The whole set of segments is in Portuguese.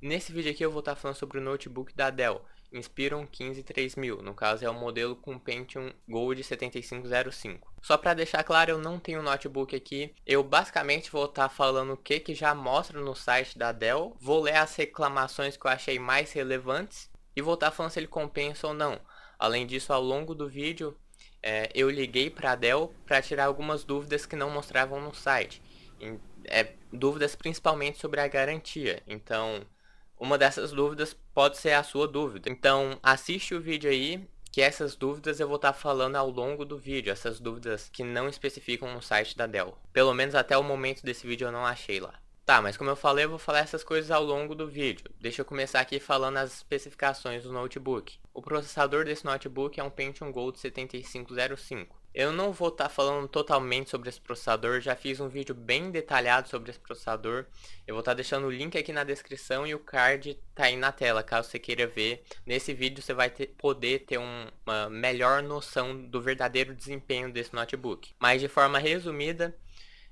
Nesse vídeo aqui eu vou estar falando sobre o notebook da Dell, Inspiron 15300, no caso é o modelo com Pentium Gold 7505. Só para deixar claro, eu não tenho notebook aqui, eu basicamente vou estar falando o que já mostra no site da Dell, vou ler as reclamações que eu achei mais relevantes e vou estar falando se ele compensa ou não. Além disso, ao longo do vídeo, eu liguei para a Dell para tirar algumas dúvidas que não mostravam no site. Dúvidas principalmente sobre a garantia, então uma dessas dúvidas pode ser a sua dúvida. Então assiste o vídeo aí, que essas dúvidas eu vou estar falando ao longo do vídeo, essas dúvidas que não especificam no site da Dell. Pelo menos até o momento desse vídeo eu não achei lá. Tá, mas como eu falei, eu vou falar essas coisas ao longo do vídeo. Deixa eu começar aqui falando as especificações do notebook. O processador desse notebook é um Pentium Gold 7505. Eu não vou estar falando totalmente sobre esse processador, já fiz um vídeo bem detalhado sobre esse processador. Eu vou estar deixando o link aqui na descrição e o card tá aí na tela, caso você queira ver. Nesse vídeo você vai poder ter uma melhor noção do verdadeiro desempenho desse notebook. Mas de forma resumida,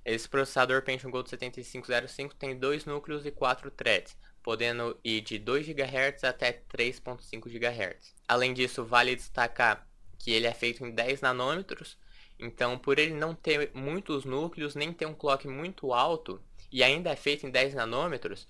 esse processador Pentium Gold 7505 tem 2 núcleos e 4 threads, podendo ir de 2 GHz até 3.5 GHz. Além disso, vale destacar que ele é feito em 10 nanômetros, então por ele não ter muitos núcleos, nem ter um clock muito alto, e ainda é feito em 10 nanômetros,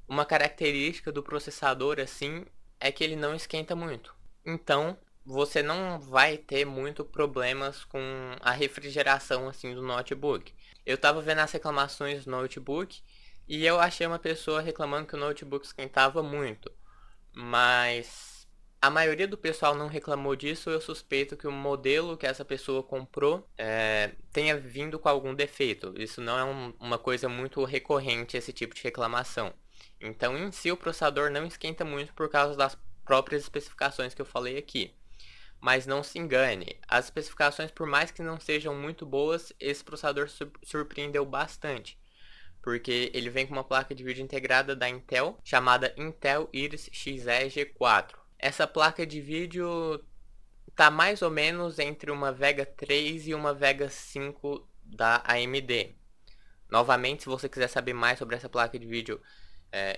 uma característica do processador assim é que ele não esquenta muito. Então, você não vai ter muito problemas com a refrigeração assim do notebook. Eu tava vendo as reclamações do notebook e eu achei uma pessoa reclamando que o notebook esquentava muito, mas a maioria do pessoal não reclamou disso. Eu suspeito que o modelo que essa pessoa comprou tenha vindo com algum defeito. Isso não é uma coisa muito recorrente, esse tipo de reclamação. Então, em si, o processador não esquenta muito por causa das próprias especificações que eu falei aqui. Mas não se engane, as especificações, por mais que não sejam muito boas, esse processador surpreendeu bastante, porque ele vem com uma placa de vídeo integrada da Intel, chamada Intel Iris Xe G4. Essa placa de vídeo está mais ou menos entre uma Vega 3 e uma Vega 5 da AMD. Novamente, se você quiser saber mais sobre essa placa de vídeo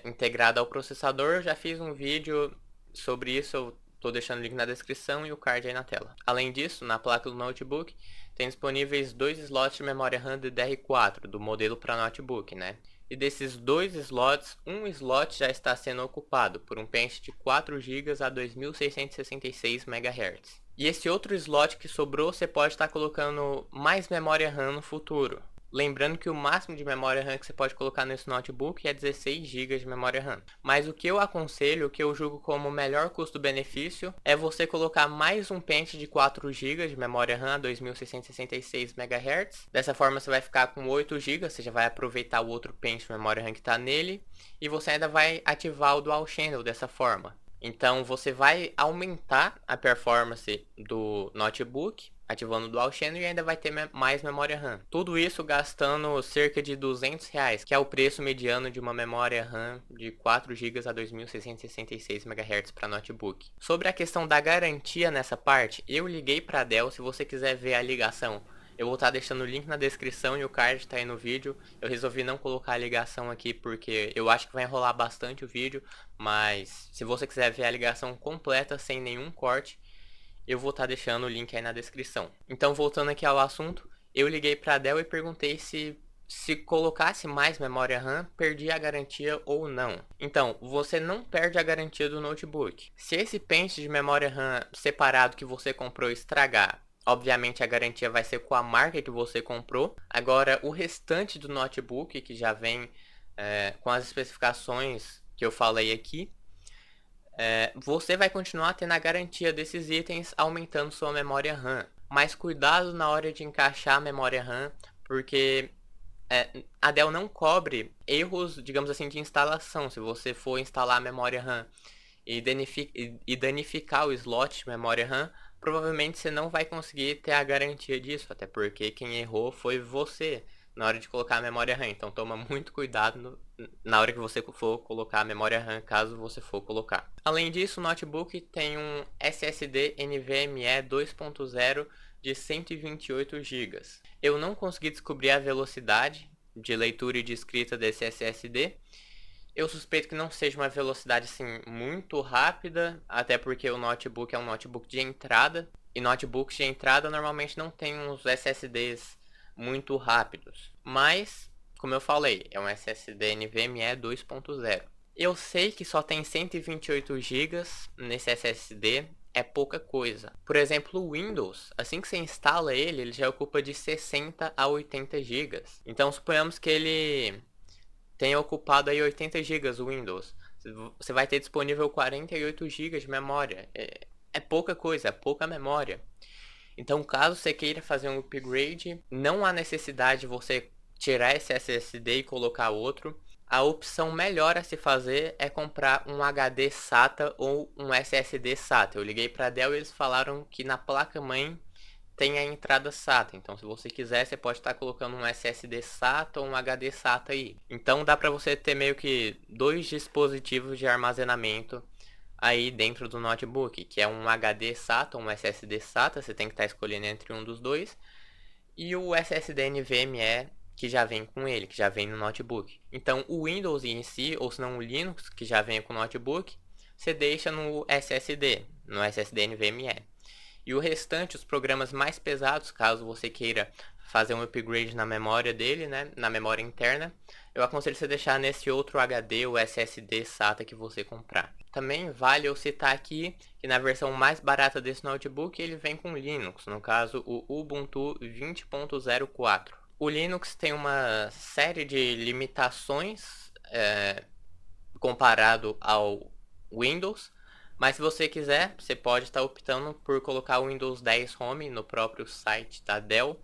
integrada ao processador, eu já fiz um vídeo sobre isso, eu estou deixando o link na descrição e o card aí na tela. Além disso, na placa do notebook, tem disponíveis 2 slots de memória RAM DDR4, do modelo para notebook, né? E desses 2 slots, um slot já está sendo ocupado por um pente de 4 GB a 2666 MHz. E esse outro slot que sobrou, você pode estar colocando mais memória RAM no futuro. Lembrando que o máximo de memória RAM que você pode colocar nesse notebook é 16 GB de memória RAM. Mas o que eu aconselho, o que eu julgo como o melhor custo-benefício, é você colocar mais um pente de 4 GB de memória RAM a 2666 MHz. Dessa forma você vai ficar com 8 GB, você já vai aproveitar o outro pente de memória RAM que está nele. E você ainda vai ativar o Dual Channel dessa forma. Então você vai aumentar a performance do notebook, ativando o Dual Channel, e ainda vai ter mais memória RAM. Tudo isso gastando cerca de R$200, que é o preço mediano de uma memória RAM de 4 GB a 2666 MHz para notebook. Sobre a questão da garantia nessa parte, eu liguei para a Dell. Se você quiser ver a ligação, eu vou estar deixando o link na descrição e o card está aí no vídeo. Eu resolvi não colocar a ligação aqui porque eu acho que vai enrolar bastante o vídeo, mas se você quiser ver a ligação completa sem nenhum corte, eu vou estar deixando o link aí na descrição. Então, voltando aqui ao assunto, eu liguei para a Dell e perguntei se colocasse mais memória RAM, perdia a garantia ou não. Então, você não perde a garantia do notebook. Se esse pente de memória RAM separado que você comprou estragar, obviamente a garantia vai ser com a marca que você comprou. Agora, o restante do notebook, que já vem com as especificações que eu falei aqui, você vai continuar tendo a garantia desses itens, aumentando sua memória RAM. Mas cuidado na hora de encaixar a memória RAM, porque a Dell não cobre erros, digamos assim, de instalação. Se você for instalar a memória RAM e danificar o slot de memória RAM, provavelmente você não vai conseguir ter a garantia disso, até porque quem errou foi você na hora de colocar a memória RAM. Então toma muito cuidado na hora que você for colocar a memória RAM, caso você for colocar. Além disso, o notebook tem um SSD NVMe 2.0 de 128 GB. Eu não consegui descobrir a velocidade de leitura e de escrita desse SSD, Eu suspeito que não seja uma velocidade assim muito rápida, até porque o notebook é um notebook de entrada, e notebooks de entrada normalmente não tem uns SSDs muito rápidos. Mas, como eu falei, é um SSD NVMe 2.0. Eu sei que só tem 128 GB nesse SSD, é pouca coisa. Por exemplo, o Windows, assim que você instala ele, ele já ocupa de 60 a 80 GB. Então, suponhamos que ele tenha ocupado aí 80 GB o Windows. Você vai ter disponível 48 GB de memória. É pouca coisa, é pouca memória. Então, caso você queira fazer um upgrade, não há necessidade de você tirar esse SSD e colocar outro. A opção melhor a se fazer é comprar um HD SATA ou um SSD SATA. Eu liguei para a Dell e eles falaram que na placa-mãe tem a entrada SATA. Então, se você quiser, você pode estar colocando um SSD SATA ou um HD SATA aí. Então, dá para você ter meio que dois dispositivos de armazenamento aí dentro do notebook, que é um HD SATA ou um SSD SATA. Você tem que estar escolhendo entre um dos dois. E o SSD NVMe que já vem com ele, que já vem no notebook. Então, o Windows em si, ou se não o Linux, que já vem com o notebook, você deixa no SSD NVMe. E o restante, os programas mais pesados, caso você queira fazer um upgrade na memória dele, né, na memória interna, eu aconselho você deixar nesse outro HD ou SSD SATA que você comprar. Também vale eu citar aqui que na versão mais barata desse notebook ele vem com Linux, no caso o Ubuntu 20.04. O Linux tem uma série de limitações comparado ao Windows, mas se você quiser, você pode estar optando por colocar o Windows 10 Home no próprio site da Dell.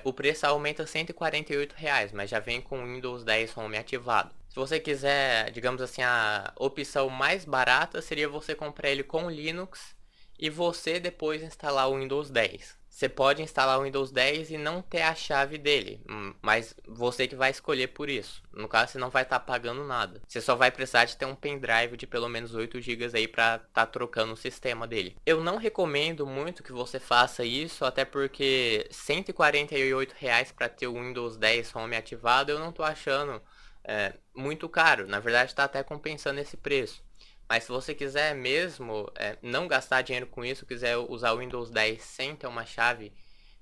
O preço aumenta R$ 148, mas já vem com o Windows 10 Home ativado. Se você quiser, digamos assim, a opção mais barata seria você comprar ele com Linux e você depois instalar o Windows 10. Você pode instalar o Windows 10 e não ter a chave dele, mas você que vai escolher por isso. No caso, você não vai estar pagando nada. Você só vai precisar de ter um pendrive de pelo menos 8 GB aí para estar trocando o sistema dele. Eu não recomendo muito que você faça isso, até porque R$ 148 para ter o Windows 10 Home ativado, eu não estou achando muito caro. Na verdade, está até compensando esse preço. Mas se você quiser mesmo não gastar dinheiro com isso, quiser usar o Windows 10 sem ter uma chave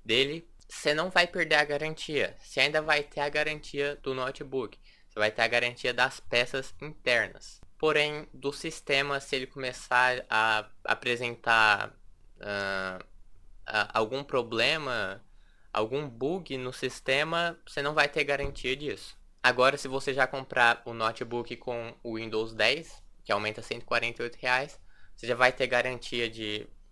dele, você não vai perder a garantia. Você ainda vai ter a garantia do notebook. Você vai ter a garantia das peças internas. Porém, do sistema, se ele começar a apresentar algum problema, algum bug no sistema, você não vai ter garantia disso. Agora, se você já comprar o notebook com o Windows 10, que aumenta R$ 148, você já vai ter garantia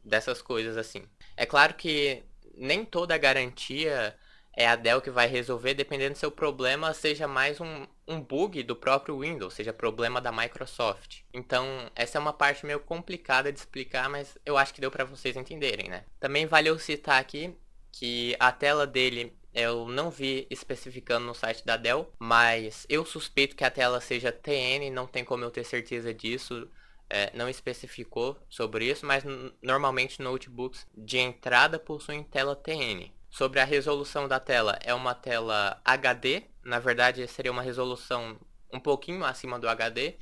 dessas coisas assim. É claro que nem toda a garantia é a Dell que vai resolver, dependendo do seu problema, seja mais um bug do próprio Windows, seja problema da Microsoft. Então, essa é uma parte meio complicada de explicar, mas eu acho que deu para vocês entenderem, né? Também vale eu citar aqui que a tela dele eu não vi especificando no site da Dell, mas eu suspeito que a tela seja TN, não tem como eu ter certeza disso, não especificou sobre isso, mas normalmente notebooks de entrada possuem tela TN. Sobre a resolução da tela, é uma tela HD, na verdade seria uma resolução um pouquinho acima do HD,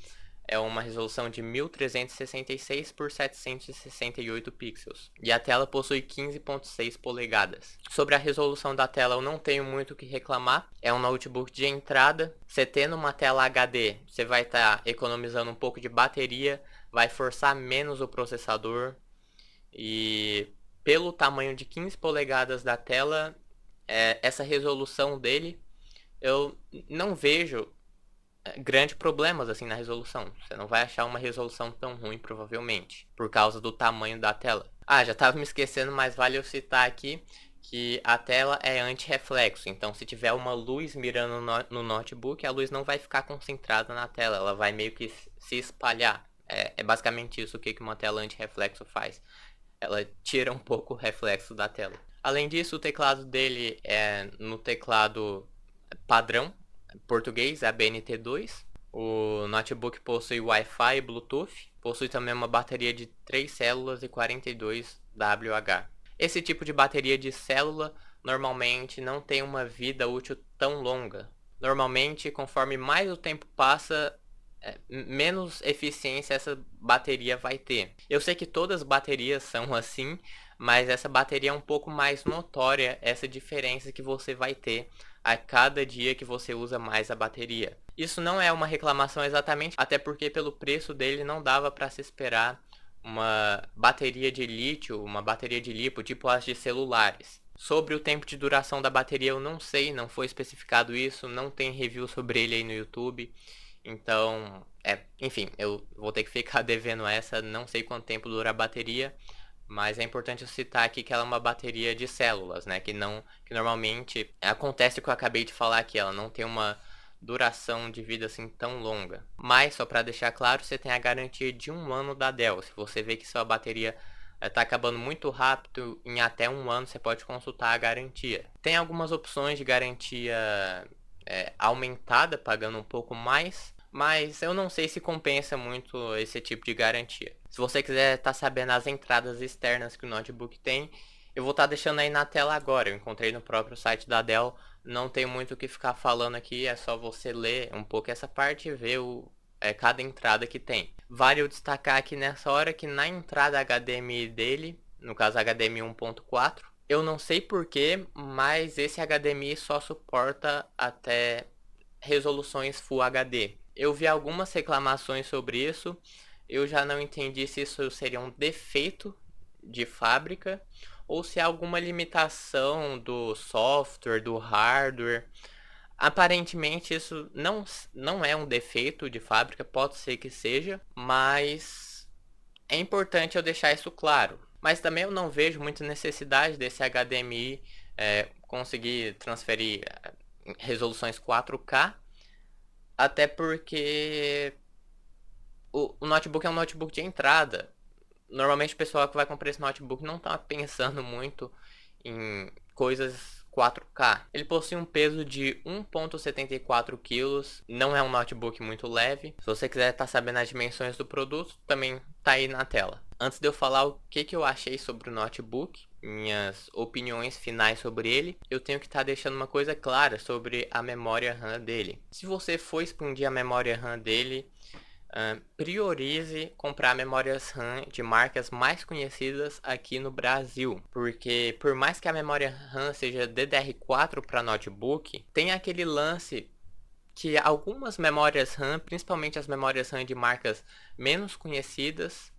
é uma resolução de 1366 por 768 pixels. E a tela possui 15.6 polegadas. Sobre a resolução da tela eu não tenho muito o que reclamar. É um notebook de entrada. Você tendo uma tela HD, você vai estar economizando um pouco de bateria, vai forçar menos o processador. E pelo tamanho de 15 polegadas da tela, essa resolução dele, eu não vejo grandes problemas assim na resolução. Você não vai achar uma resolução tão ruim provavelmente, por causa do tamanho da tela. Já tava me esquecendo, mas vale eu citar aqui que a tela é anti-reflexo. Então se tiver uma luz mirando no notebook, a luz não vai ficar concentrada na tela, ela vai meio que se espalhar. É basicamente isso que uma tela anti-reflexo faz. Ela tira um pouco o reflexo da tela. Além disso, o teclado dele é no teclado padrão português, a BNT2. O notebook possui Wi-Fi e Bluetooth. Possui também uma bateria de 3 células e 42 Wh. Esse tipo de bateria de célula normalmente não tem uma vida útil tão longa. Normalmente, conforme mais o tempo passa, menos eficiência essa bateria vai ter. Eu sei que todas as baterias são assim, mas essa bateria é um pouco mais notória, essa diferença que você vai ter a cada dia que você usa mais a bateria. Isso não é uma reclamação exatamente, até porque pelo preço dele não dava para se esperar uma bateria de lítio, uma bateria de lipo, tipo as de celulares. Sobre o tempo de duração da bateria eu não sei, não foi especificado isso, não tem review sobre ele aí no YouTube. Então, enfim, eu vou ter que ficar devendo essa, não sei quanto tempo dura a bateria, mas é importante eu citar aqui que ela é uma bateria de células, né? Que normalmente acontece o que eu acabei de falar aqui, ela não tem uma duração de vida assim tão longa. Mas só para deixar claro, você tem a garantia de 1 ano da Dell. Se você vê que sua bateria está acabando muito rápido, em até 1 ano você pode consultar a garantia. Tem algumas opções de garantia aumentada, pagando um pouco mais, mas eu não sei se compensa muito esse tipo de garantia. Se você quiser estar sabendo as entradas externas que o notebook tem, eu vou estar deixando aí na tela agora. Eu encontrei no próprio site da Dell. Não tem muito o que ficar falando aqui, é só você ler um pouco essa parte e ver cada entrada que tem. Vale eu destacar aqui nessa hora que na entrada HDMI dele, no caso HDMI 1.4, eu não sei porquê, mas esse HDMI só suporta até resoluções Full HD. Eu vi algumas reclamações sobre isso, eu já não entendi se isso seria um defeito de fábrica ou se é alguma limitação do software, do hardware. Aparentemente isso não é um defeito de fábrica, pode ser que seja, mas é importante eu deixar isso claro. Mas também eu não vejo muita necessidade desse HDMI conseguir transferir resoluções 4K, até porque o notebook é um notebook de entrada. Normalmente o pessoal que vai comprar esse notebook não está pensando muito em coisas 4K. Ele possui um peso de 1,74 kg, não é um notebook muito leve. Se você quiser estar sabendo as dimensões do produto, também tá aí na tela. Antes de eu falar o que eu achei sobre o notebook, minhas opiniões finais sobre ele, eu tenho que estar deixando uma coisa clara sobre a memória RAM dele. Se você for expandir a memória RAM dele, priorize comprar memórias RAM de marcas mais conhecidas aqui no Brasil, porque por mais que a memória RAM seja DDR4 para notebook, tem aquele lance que algumas memórias RAM, principalmente as memórias RAM de marcas menos conhecidas,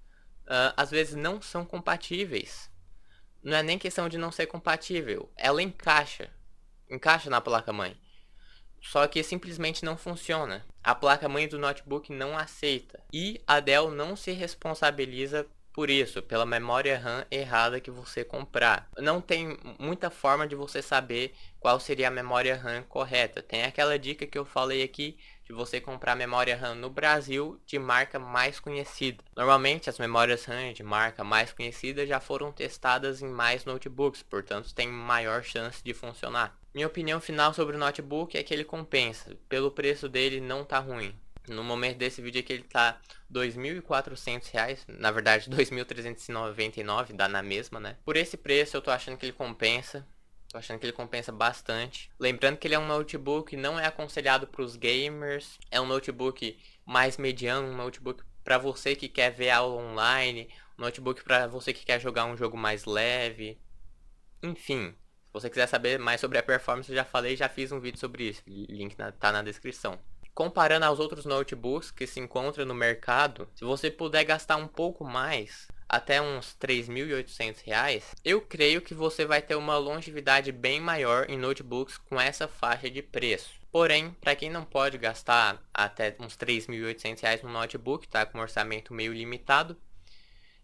às vezes não são compatíveis. Não é nem questão de não ser compatível, ela encaixa na placa-mãe. Só que simplesmente não funciona. A placa-mãe do notebook não aceita. E a Dell não se responsabiliza por isso, pela memória RAM errada que você comprar. Não tem muita forma de você saber qual seria a memória RAM correta. Tem aquela dica que eu falei aqui de você comprar memória RAM no Brasil de marca mais conhecida. Normalmente as memórias RAM de marca mais conhecida já foram testadas em mais notebooks, portanto tem maior chance de funcionar. Minha opinião final sobre o notebook é que ele compensa. Pelo preço dele não tá ruim. No momento desse vídeo aqui ele tá R$ 2.400, na verdade 2.399, dá na mesma, né? Por esse preço eu tô achando que ele compensa. Tô achando que ele compensa bastante. Lembrando que ele é um notebook, não é aconselhado para os gamers. É um notebook mais mediano, um notebook para você que quer ver aula online, um notebook para você que quer jogar um jogo mais leve. Enfim, se você quiser saber mais sobre a performance, eu já falei, já fiz um vídeo sobre isso. O link tá na descrição. Comparando aos outros notebooks que se encontram no mercado, se você puder gastar um pouco mais, até uns R$ 3.800, eu creio que você vai ter uma longevidade bem maior em notebooks com essa faixa de preço. Porém, para quem não pode gastar até uns R$ 3.800 no notebook, tá com um orçamento meio limitado,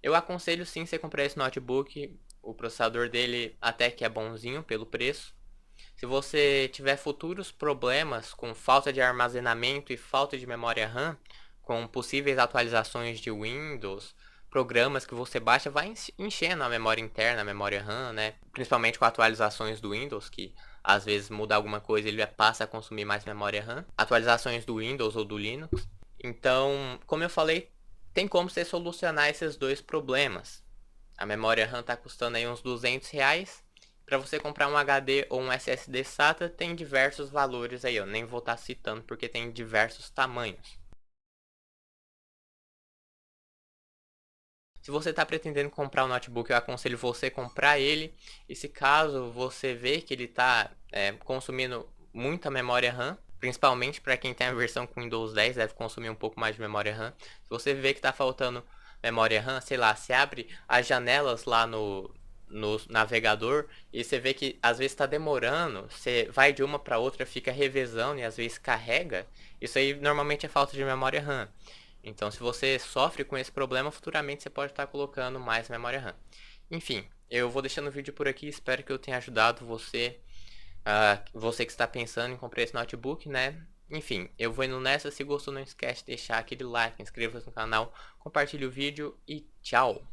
eu aconselho sim você comprar esse notebook. O processador dele até que é bonzinho pelo preço. Se você tiver futuros problemas com falta de armazenamento e falta de memória RAM, com possíveis atualizações de Windows, programas que você baixa, vai enchendo a memória interna, a memória RAM, né? Principalmente com atualizações do Windows, que às vezes muda alguma coisa e ele passa a consumir mais memória RAM. Atualizações do Windows ou do Linux. Então, como eu falei, tem como você solucionar esses dois problemas. A memória RAM está custando aí uns R$ 200. Para você comprar um HD ou um SSD SATA tem diversos valores aí. Eu nem vou estar citando porque tem diversos tamanhos. Se você está pretendendo comprar um notebook, eu aconselho você comprar ele. E se caso você vê que ele está consumindo muita memória RAM, principalmente para quem tem a versão com Windows 10, deve consumir um pouco mais de memória RAM. Se você vê que está faltando memória RAM, sei lá, se abre as janelas lá no navegador e você vê que às vezes está demorando, você vai de uma para outra, fica revezando e às vezes carrega, isso aí normalmente é falta de memória RAM. Então, se você sofre com esse problema, futuramente você pode estar colocando mais memória RAM. Enfim, eu vou deixando o vídeo por aqui, espero que eu tenha ajudado você, você que está pensando em comprar esse notebook, né? Enfim, eu vou indo nessa. Se gostou, não esquece de deixar aquele like, inscreva-se no canal, compartilhe o vídeo e tchau!